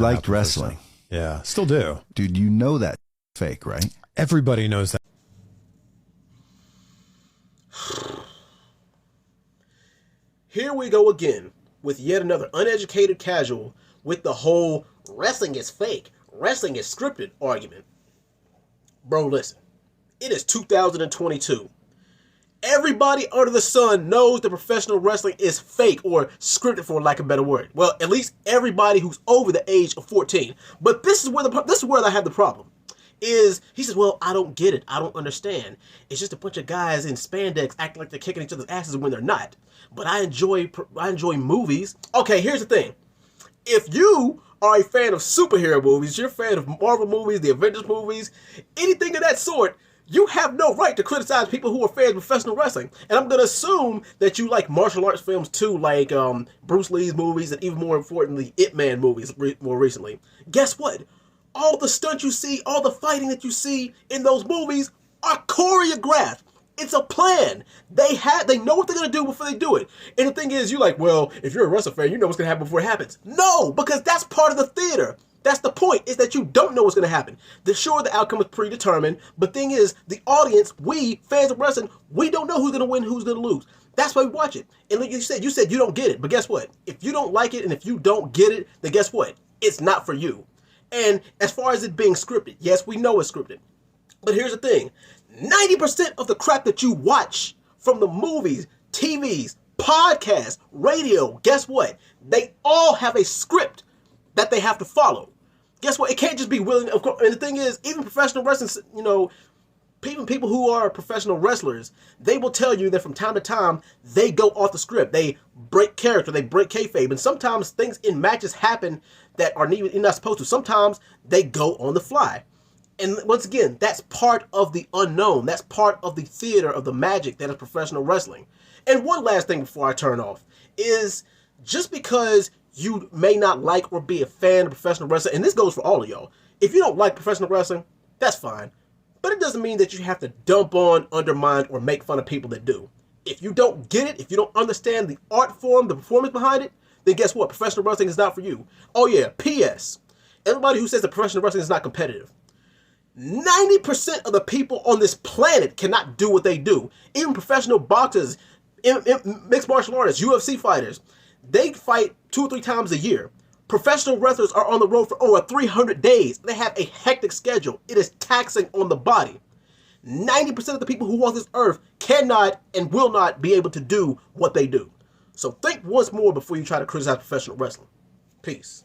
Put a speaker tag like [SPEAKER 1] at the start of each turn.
[SPEAKER 1] liked wrestling.
[SPEAKER 2] Yeah, still do.
[SPEAKER 1] Dude, you know that fake, right?
[SPEAKER 2] Everybody knows that.
[SPEAKER 3] Here we go again with yet another uneducated casual with the whole wrestling is fake, wrestling is scripted argument. Bro, listen. It is 2022. Everybody under the sun knows that professional wrestling is fake or scripted, for lack of a better word. Well, at least everybody who's over the age of 14. But this is where I have the problem. He says, well, I don't get it. I don't understand. It's just a bunch of guys in spandex acting like they're kicking each other's asses when they're not. But I enjoy movies. Okay, here's the thing. If you are a fan of superhero movies, you're a fan of Marvel movies, the Avengers movies, anything of that sort, you have no right to criticize people who are fans of professional wrestling. And I'm going to assume that you like martial arts films too, like Bruce Lee's movies, and even more importantly, Ip Man movies more recently. Guess what? All the stunts you see, all the fighting that you see in those movies are choreographed. It's a plan. They know what they're going to do before they do it. And the thing is, you're like, well, if you're a wrestling fan, you know what's going to happen before it happens. No, because that's part of the theater. That's the point, is that you don't know what's going to happen. Sure, the outcome is predetermined, but thing is, the audience, we, fans of wrestling, we don't know who's going to win, who's going to lose. That's why we watch it. And like you said you don't get it. But guess what? If you don't like it and if you don't get it, then guess what? It's not for you. And as far as it being scripted, yes, we know it's scripted. But here's the thing. 90% of the crap that you watch from the movies, TVs, podcasts, radio, guess what? They all have a script that they have to follow. Guess what? It can't just be willing. Of course, and the thing is, even professional wrestling, even people who are professional wrestlers, they will tell you that from time to time, they go off the script. They break character. They break kayfabe. And sometimes things in matches happen that are not supposed to. Sometimes they go on the fly. And once again, that's part of the unknown. That's part of the theater of the magic that is professional wrestling. And one last thing before I turn off is just because you may not like or be a fan of professional wrestling, and this goes for all of y'all. If you don't like professional wrestling, that's fine. But it doesn't mean that you have to dump on, undermine, or make fun of people that do. If you don't get it, if you don't understand the art form, the performance behind it, then guess what? Professional wrestling is not for you. Oh yeah, P.S. Everybody who says that professional wrestling is not competitive, 90% of the people on this planet cannot do what they do. Even professional boxers, mixed martial artists, UFC fighters, they fight 2 or 3 times a year. Professional wrestlers are on the road for over 300 days. They have a hectic schedule. It is taxing on the body. 90% of the people who walk this earth cannot and will not be able to do what they do. So think once more before you try to criticize professional wrestling. Peace.